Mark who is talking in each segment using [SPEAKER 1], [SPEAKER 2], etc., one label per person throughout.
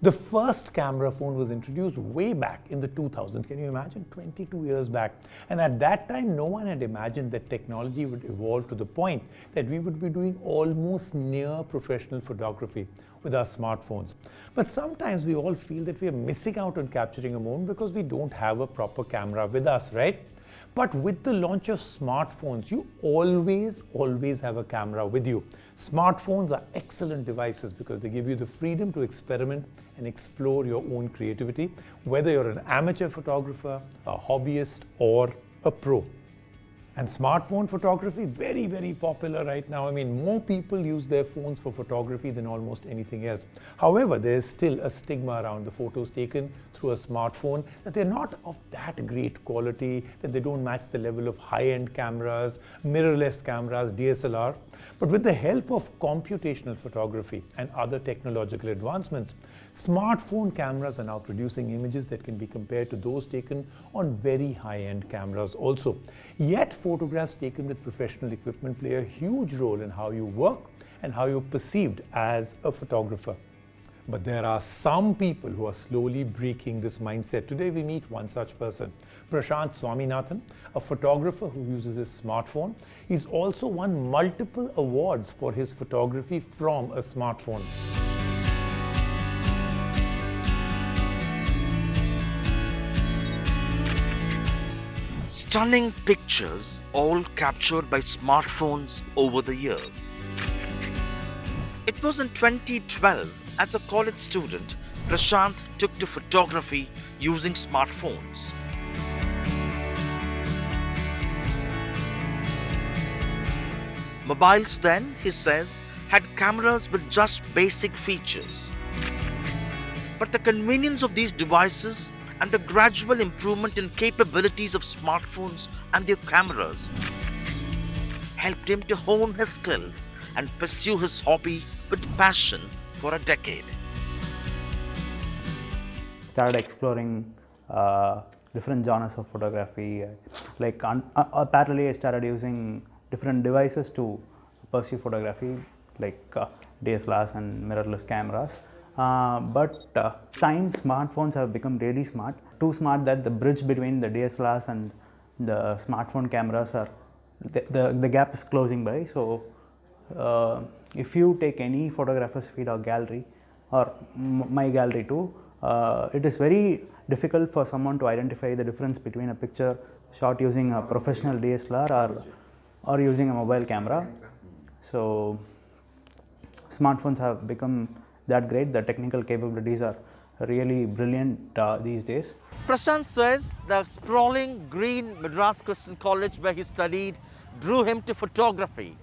[SPEAKER 1] The first camera phone was introduced way back in the 2000s. Can you imagine? 22 years back. And at that time, no one had imagined that technology would evolve to the point that we would be doing almost near professional photography with our smartphones. But sometimes we all feel that we are missing out on capturing a moment because we don't have a proper camera with us, right? But with the launch of smartphones, you always have a camera with you. Smartphones are excellent devices because they give you the freedom to experiment and explore your own creativity, whether you're an amateur photographer, a hobbyist, or a pro. And smartphone photography, very popular right now. I mean, more people use their phones for photography than almost anything else. However, there's still a stigma around the photos taken through a smartphone, that they're not of that great quality, that they don't match the level of high-end cameras, mirrorless cameras, DSLR. But with the help of computational photography and other technological advancements, smartphone cameras are now producing images that can be compared to those taken on very high-end cameras also. Yet, photographs taken with professional equipment play a huge role in how you work and how you're perceived as a photographer. But there are some people who are slowly breaking this mindset. Today we meet one such person, Prashanth Swaminathan, a photographer who uses his smartphone. He's also won multiple awards for his photography from a smartphone.
[SPEAKER 2] Stunning pictures, all captured by smartphones over the years. It was in 2012, as a college student, Prashanth took to photography using smartphones. Mobiles then, he says, had cameras with just basic features. But the convenience of these devices and the gradual improvement in capabilities of smartphones and their cameras helped him to hone his skills and pursue his hobby with passion for a decade.
[SPEAKER 3] Started exploring different genres of photography. Parallelly, I started using different devices to pursue photography, like DSLRs and mirrorless cameras. But time smartphones have become really smart, too smart that the bridge between the DSLRs and the smartphone cameras are the gap is closing by. So if you take any photographer's feed or gallery, or my gallery too, it is very difficult for someone to identify the difference between a picture shot using a professional DSLR or using a mobile camera. So smartphones have become that great. The technical capabilities are really brilliant these days.
[SPEAKER 2] Prashanth says the sprawling green Madras Christian College where he studied drew him to photography.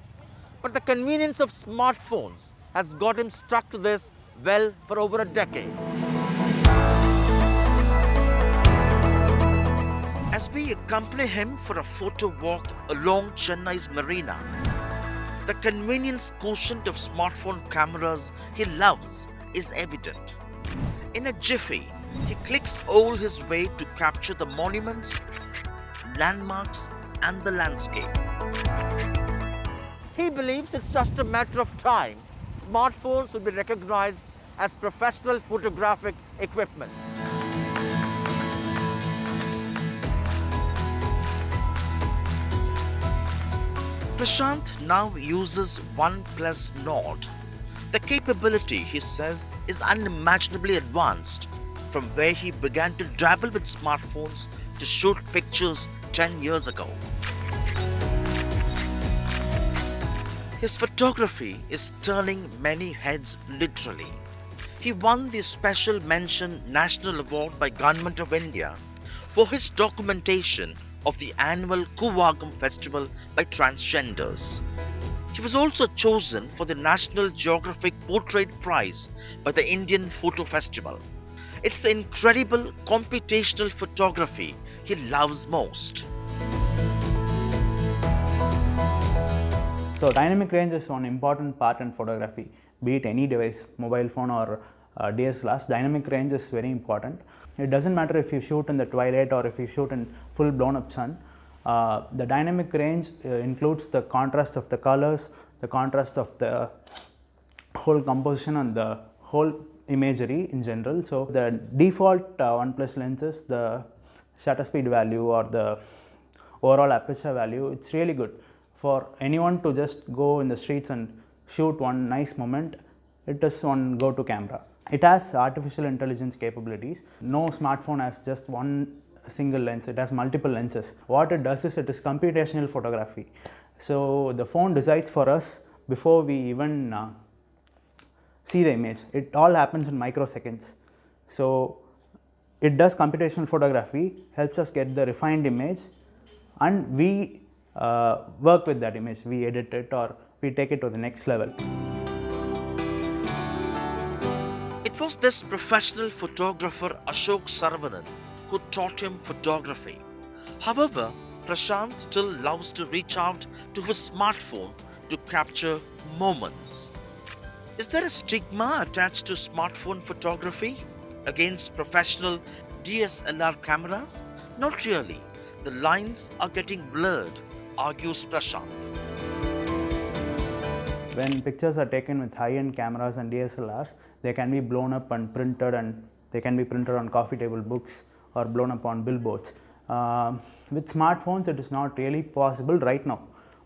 [SPEAKER 2] But the convenience of smartphones has got him stuck to this well for over a decade. As we accompany him for a photo walk along Chennai's marina, the convenience quotient of smartphone cameras he loves is evident. In a jiffy, he clicks all his way to capture the monuments, landmarks, and the landscape. He believes it's just a matter of time. Smartphones will be recognized as professional photographic equipment. Prashanth now uses OnePlus Nord. The capability, he says, is unimaginably advanced from where he began to dabble with smartphones to shoot pictures 10 years ago. His photography is turning many heads literally. He won the Special Mention National Award by Government of India for his documentation of the annual Kuvagam Festival by transgenders. He was also chosen for the National Geographic Portrait Prize by the Indian Photo Festival. It's the incredible computational photography he loves most.
[SPEAKER 3] So dynamic range is one important part in photography, be it any device, mobile phone or DSLRs. Dynamic range is very important. It doesn't matter if you shoot in the twilight or if you shoot in full blown up sun. The dynamic range includes the contrast of the colors, the contrast of the whole composition and the whole imagery in general. So the default OnePlus lenses, the shutter speed value or the overall aperture value, it's really good for anyone to just go in the streets and shoot one nice moment. It is one go-to camera. It has artificial intelligence capabilities. No smartphone has just one single lens, it has multiple lenses. What it does is it is computational photography. So the phone decides for us before we even see the image. It all happens in microseconds. So it does computational photography, helps us get the refined image, and we work with that image. We edit it or we take it to the next level.
[SPEAKER 2] It was this professional photographer Ashok Saravanan who taught him photography. However, Prashanth still loves to reach out to his smartphone to capture moments. Is there a stigma attached to smartphone photography against professional DSLR cameras? Not really. The lines are getting blurred, argues Prashanth.
[SPEAKER 3] When pictures are taken with high-end cameras and DSLRs, they can be blown up and they can be printed on coffee table books or blown up on billboards. With smartphones, it is not really possible right now,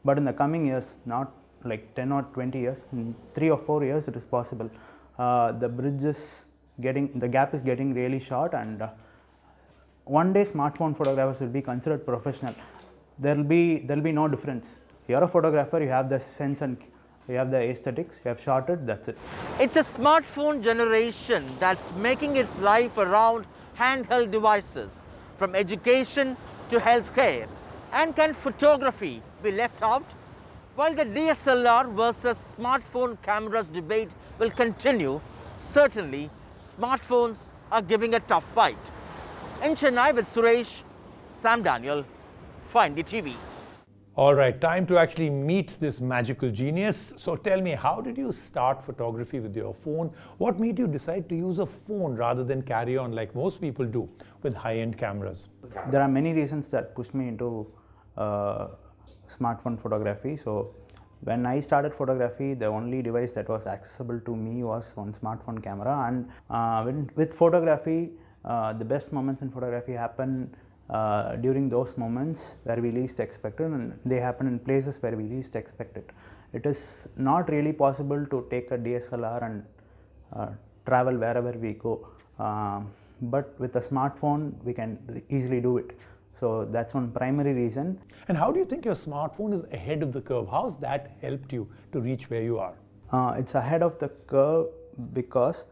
[SPEAKER 3] but in the coming years, not like 10 or 20 years, in 3 or 4 years, it is possible. The gap is getting really short, and one day smartphone photographers will be considered professional. There will be no difference. You are a photographer, you have the sense and you have the aesthetics, you have shot it, that's it.
[SPEAKER 4] It's a smartphone generation that's making its life around handheld devices, from education to healthcare. And can photography be left out? While the DSLR versus smartphone cameras debate will continue, certainly smartphones are giving a tough fight. In Chennai with Suresh, Sam Daniel, Find the TV.
[SPEAKER 1] All right, time to actually meet this magical genius. So tell me, how did you start photography with your phone? What made you decide to use a phone rather than carry on like most people do with high-end cameras?
[SPEAKER 3] There are many reasons that pushed me into smartphone photography. So when I started photography, the only device that was accessible to me was one smartphone camera. And with photography, the best moments in photography happen during those moments where we least expect it, and they happen in places where we least expect it. It is not really possible to take a DSLR and travel wherever we go, but with a smartphone we can easily do it. So that's one primary reason.
[SPEAKER 1] And how do you think your smartphone is ahead of the curve? How's that helped you to reach where you are?
[SPEAKER 3] It's ahead of the curve because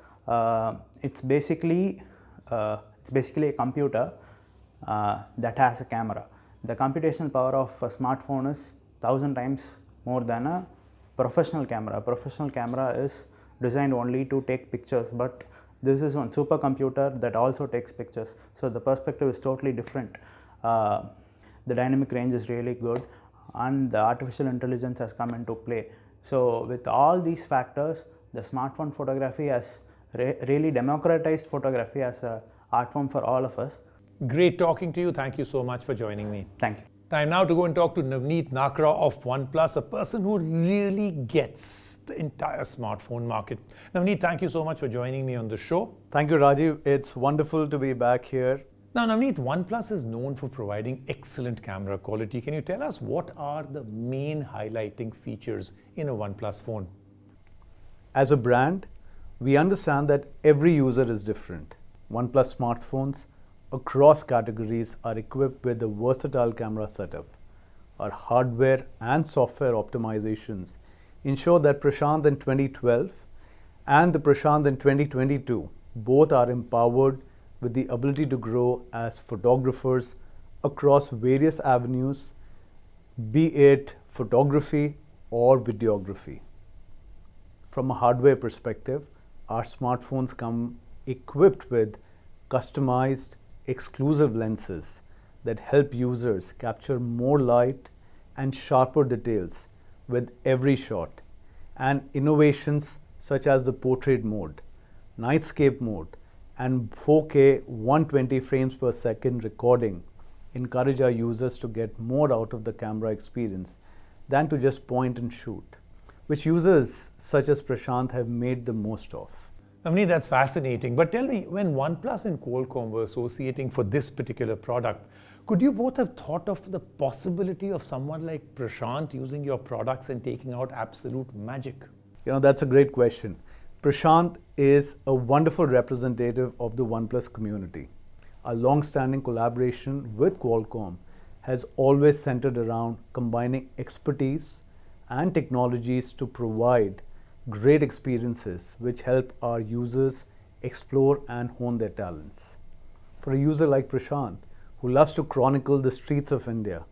[SPEAKER 3] it's basically a computer that has a camera. The computational power of a smartphone is 1,000 times more than a professional camera. A professional camera is designed only to take pictures, but this is one supercomputer that also takes pictures. So the perspective is totally different. The dynamic range is really good, and the artificial intelligence has come into play. So with all these factors, the smartphone photography has really democratized photography as an art form for all of us.
[SPEAKER 1] Great talking to you. Thank you so much for joining me.
[SPEAKER 3] Thank you.
[SPEAKER 1] Time now to go and talk to Navneet Nakra of OnePlus, a person who really gets the entire smartphone market. Navneet, thank you so much for joining me on the show.
[SPEAKER 5] Thank you, Rajiv. It's wonderful to be back here.
[SPEAKER 1] Now, Navneet, OnePlus is known for providing excellent camera quality. Can you tell us what are the main highlighting features in a OnePlus phone?
[SPEAKER 5] As a brand, we understand that every user is different. OnePlus smartphones across categories are equipped with a versatile camera setup. Our hardware and software optimizations ensure that Prashanth in 2012 and the Prashanth in 2022 both are empowered with the ability to grow as photographers across various avenues, be it photography or videography. From a hardware perspective, our smartphones come equipped with customized, exclusive lenses that help users capture more light and sharper details with every shot, and innovations such as the portrait mode, nightscape mode, and 4K 120 frames per second recording encourage our users to get more out of the camera experience than to just point and shoot, which users such as Prashanth have made the most of.
[SPEAKER 1] Navneet, that's fascinating. But tell me, when OnePlus and Qualcomm were associating for this particular product, could you both have thought of the possibility of someone like Prashanth using your products and taking out absolute magic?
[SPEAKER 5] That's a great question. Prashanth is a wonderful representative of the OnePlus community. Our long-standing collaboration with Qualcomm has always centered around combining expertise and technologies to provide great experiences which help our users explore and hone their talents. For a user like Prashanth, who loves to chronicle the streets of India,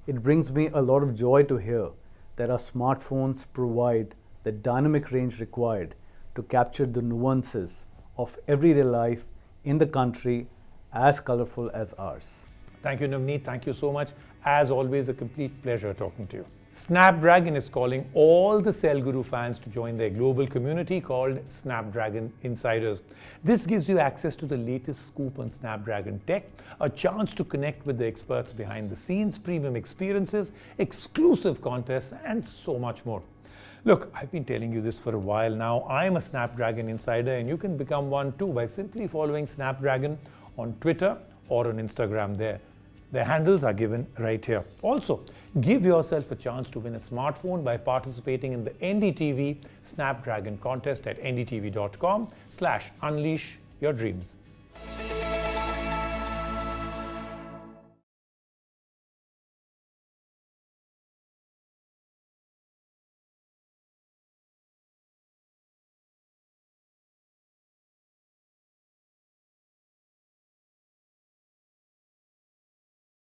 [SPEAKER 5] it brings me a lot of joy to hear that our smartphones provide the dynamic range required to capture the nuances of everyday life in the country as colorful as ours.
[SPEAKER 1] Thank you, Navneet. Thank you so much. As always, a complete pleasure talking to you. Snapdragon is calling all the Cell Guru fans to join their global community called Snapdragon Insiders. This gives you access to the latest scoop on Snapdragon tech, a chance to connect with the experts behind the scenes, premium experiences, exclusive contests, and so much more. Look, I've been telling you this for a while now. I'm a Snapdragon Insider, and you can become one too by simply following Snapdragon on Twitter or on Instagram there. Their handles are given right here. Also, give yourself a chance to win a smartphone by participating in the NDTV Snapdragon contest at ndtv.com/unleash your dreams.